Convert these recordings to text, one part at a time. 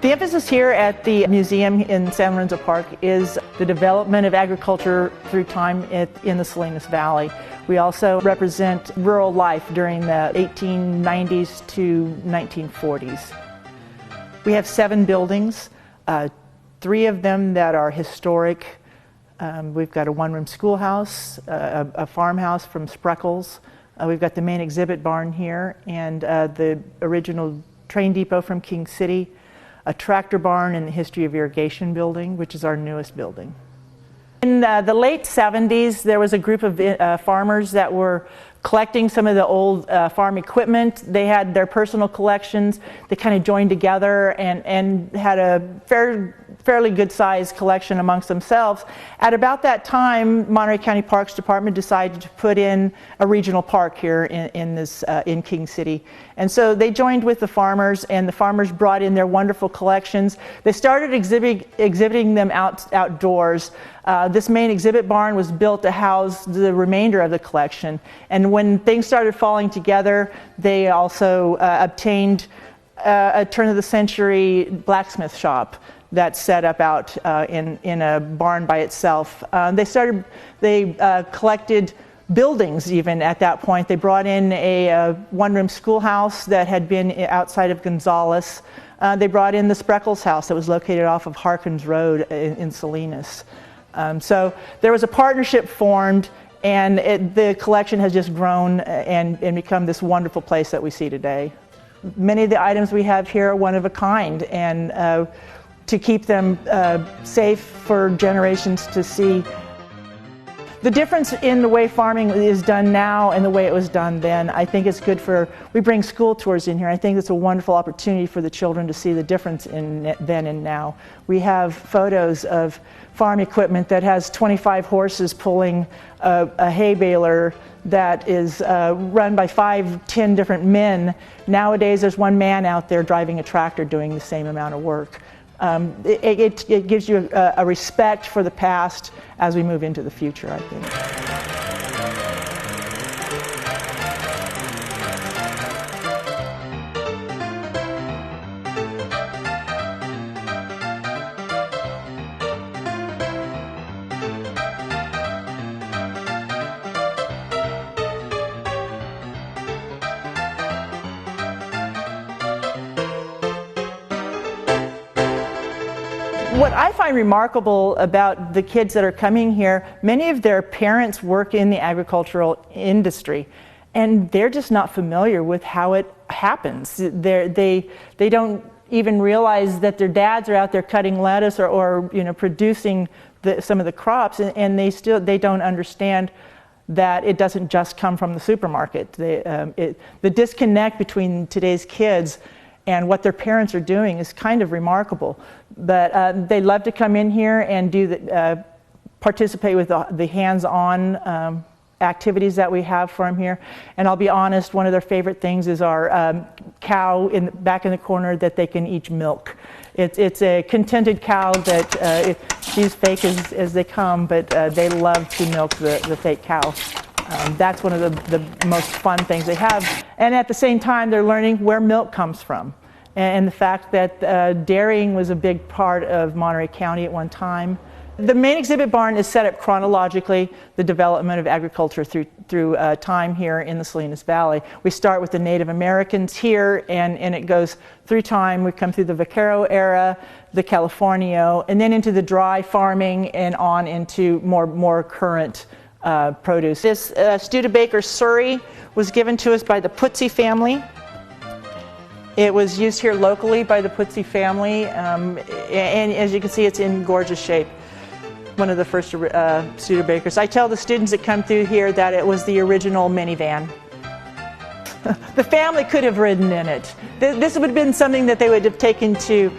The emphasis here at the museum in San Lorenzo Park is the development of agriculture through time in the Salinas Valley. We also represent rural life during the 1890s to 1940s. We have 7 buildings, 3 of them that are historic. We've got a one-room schoolhouse, a farmhouse from Spreckles. We've got the main exhibit barn here, and the original train depot from King City, a tractor barn, and the History of Irrigation building, which is our newest building. In the late 70s, there was a group of farmers that were collecting some of the old farm equipment. They had their personal collections. They kind of joined together and had a fairly good-sized collection amongst themselves. At about that time, Monterey County Parks Department decided to put in a regional park here in King City. And so they joined with the farmers, and the farmers brought in their wonderful collections. They started exhibiting them outdoors. This main exhibit barn was built to house the remainder of the collection. And when things started falling together, they also obtained a turn-of-the-century blacksmith shop that's set up out in a barn by itself. They collected buildings even at that point. They brought in a one-room schoolhouse that had been outside of Gonzales. They brought in the Spreckles house that was located off of Harkins Road in Salinas. So there was a partnership formed, and the collection has just grown and become this wonderful place that we see today. Many of the items we have here are one of a kind, and to keep them safe for generations to see. The difference in the way farming is done now and the way it was done then, I think it's good we bring school tours in here. I think it's a wonderful opportunity for the children to see the difference in then and now. We have photos of farm equipment that has 25 horses pulling a hay baler that is run by 5-10 different men. Nowadays there's one man out there driving a tractor doing the same amount of work. It gives you a respect for the past as we move into the future, I think. What I find remarkable about the kids that are coming here, many of their parents work in the agricultural industry, and they're just not familiar with how it happens. They don't even realize that their dads are out there cutting lettuce or producing some of the crops, and they don't understand that it doesn't just come from the supermarket. The disconnect between today's kids and what their parents are doing is kind of remarkable. But they love to come in here and participate with the hands-on activities that we have for them here. And I'll be honest, one of their favorite things is our cow back in the corner that they can each milk. It's a contented cow that she's fake as they come, but they love to milk the fake cow. That's one of the most fun things they have. And at the same time, they're learning where milk comes from. And the fact that dairying was a big part of Monterey County at one time. The main exhibit barn is set up chronologically, the development of agriculture through time here in the Salinas Valley. We start with the Native Americans here, and it goes through time. We come through the Vaquero era, the Californio, and then into the dry farming and on into more current produce. This Studebaker Surrey was given to us by the Putzi family. It was used here locally by the Putzi family, and as you can see, it's in gorgeous shape. One of the first Studebakers. I tell the students that come through here that it was the original minivan. The family could have ridden in it. This would have been something that they would have taken to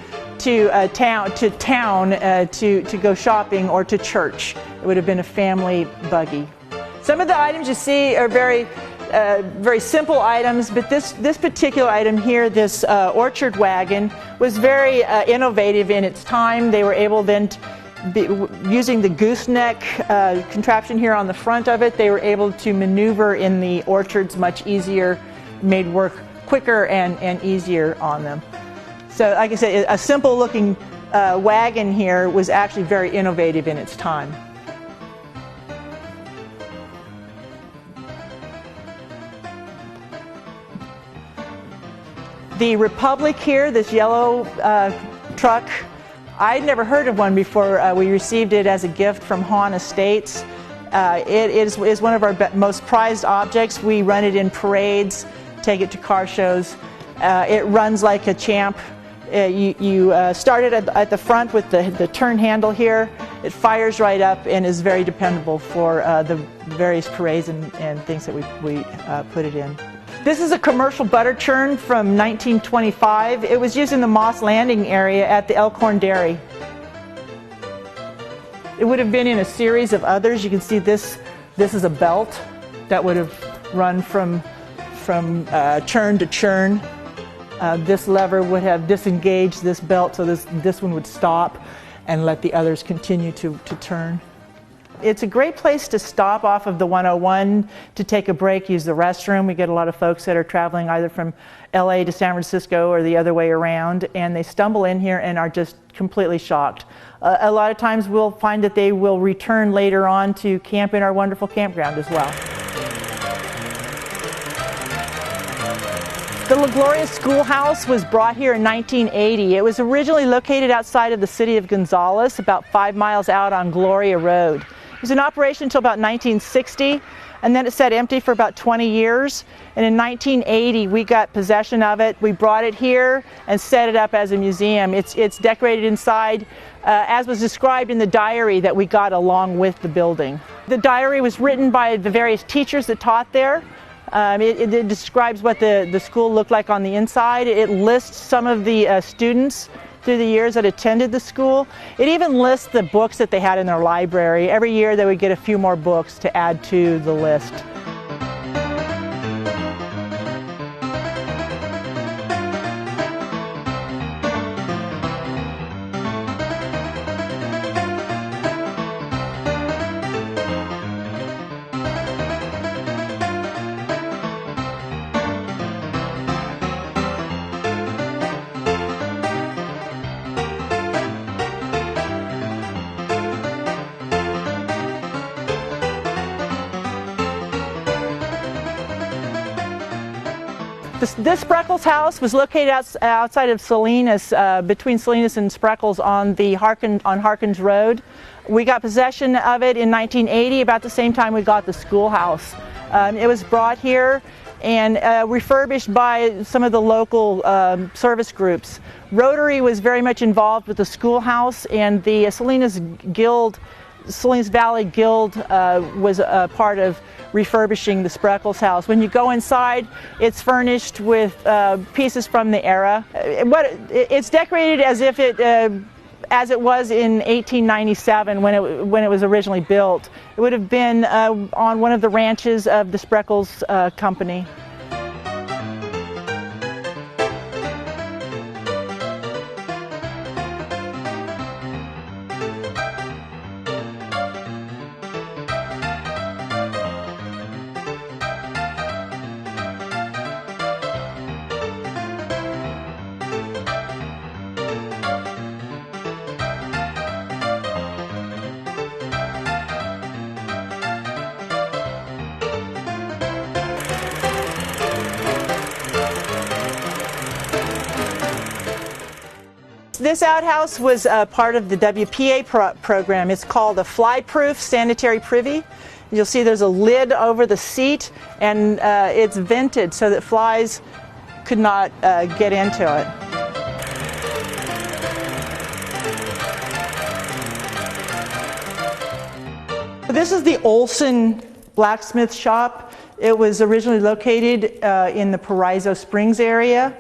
town to go shopping or to church. It would have been a family buggy. Some of the items you see are very simple items, but this particular item here, this orchard wagon, was very innovative in its time. They were able then using the gooseneck contraption here on the front of it, they were able to maneuver in the orchards much easier, made work quicker and easier on them. So like I said, a simple looking wagon here was actually very innovative in its time. The Republic here, this yellow truck, I'd never heard of one before we received it as a gift from Hahn Estates. It is one of our most prized objects. We run it in parades, take it to car shows. It runs like a champ. You start it at the front with the turn handle here. It fires right up and is very dependable for the various parades and things that we put it in. This is a commercial butter churn from 1925. It was used in the Moss Landing area at the Elkhorn Dairy. It would have been in a series of others. You can see this is a belt that would have run from churn to churn. This lever would have disengaged this belt, so this one would stop and let the others continue to turn. It's a great place to stop off of the 101 to take a break, use the restroom. We get a lot of folks that are traveling either from LA to San Francisco or the other way around, and they stumble in here and are just completely shocked. A lot of times we'll find that they will return later on to camp in our wonderful campground as well. The La Gloria Schoolhouse was brought here in 1980. It was originally located outside of the city of Gonzales, about 5 miles out on Gloria Road. It was in operation until about 1960, and then it sat empty for about 20 years. And in 1980, we got possession of it. We brought it here and set it up as a museum. It's decorated inside, as was described in the diary that we got along with the building. The diary was written by the various teachers that taught there. It describes what the school looked like on the inside. It lists some of the students through the years that attended the school. It even lists the books that they had in their library. Every year they would get a few more books to add to the list. This Spreckles house was located outside of Salinas, between Salinas and Spreckles on Harkins Road. We got possession of it in 1980, about the same time we got the schoolhouse. It was brought here and refurbished by some of the local service groups. Rotary was very much involved with the schoolhouse, and the Salinas Valley Guild was a part of refurbishing the Spreckles house. When you go inside, it's furnished with pieces from the era. It's decorated as if as it was in 1897 when it was originally built. It would have been on one of the ranches of the Spreckles company. This outhouse was part of the WPA program. It's called a fly-proof sanitary privy. You'll see there's a lid over the seat, and it's vented so that flies could not get into it. This is the Olson blacksmith shop. It was originally located in the Paraiso Springs area.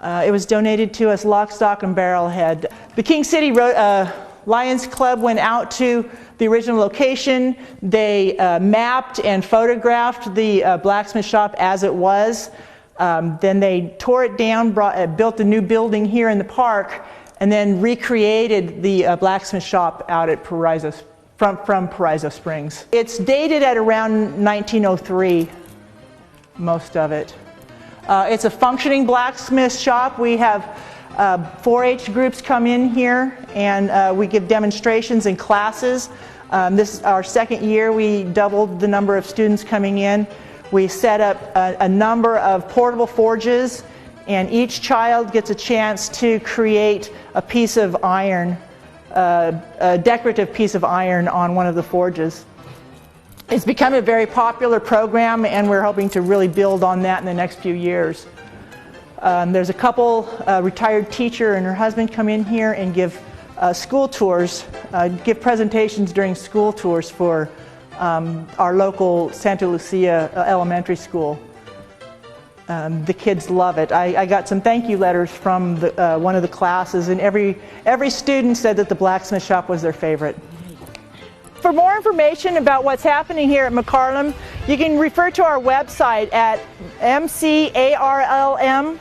It was donated to us lock, stock, and barrelhead. The King City Lions Club went out to the original location. They mapped and photographed the blacksmith shop as it was. Then they tore it down, built a new building here in the park, and then recreated the blacksmith shop out at Paraiso, from Paraiso Springs. It's dated at around 1903, most of it. It's a functioning blacksmith shop. We have 4-H groups come in here, and we give demonstrations and classes. This is our second year. We doubled the number of students coming in. We set up a number of portable forges, and each child gets a chance to create a piece of iron, a decorative piece of iron on one of the forges. It's become a very popular program, and we're hoping to really build on that in the next few years. There's a couple retired teacher and her husband come in here and give school tours, give presentations during school tours for our local Santa Lucia elementary school. The kids love it. I got some thank you letters from one of the classes, and every student said that the blacksmith shop was their favorite. For more information about what's happening here at McCarlum, you can refer to our website at mcarlm.org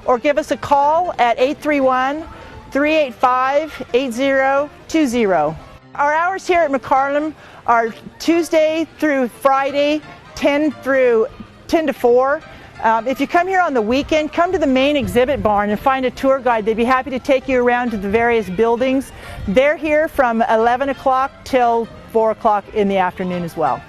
or give us a call at 831-385-8020. Our hours here at McCarlum are Tuesday through Friday, 10 to 4. If you come here on the weekend, come to the main exhibit barn and find a tour guide. They'd be happy to take you around to the various buildings. They're here from 11 o'clock till 4 o'clock in the afternoon as well.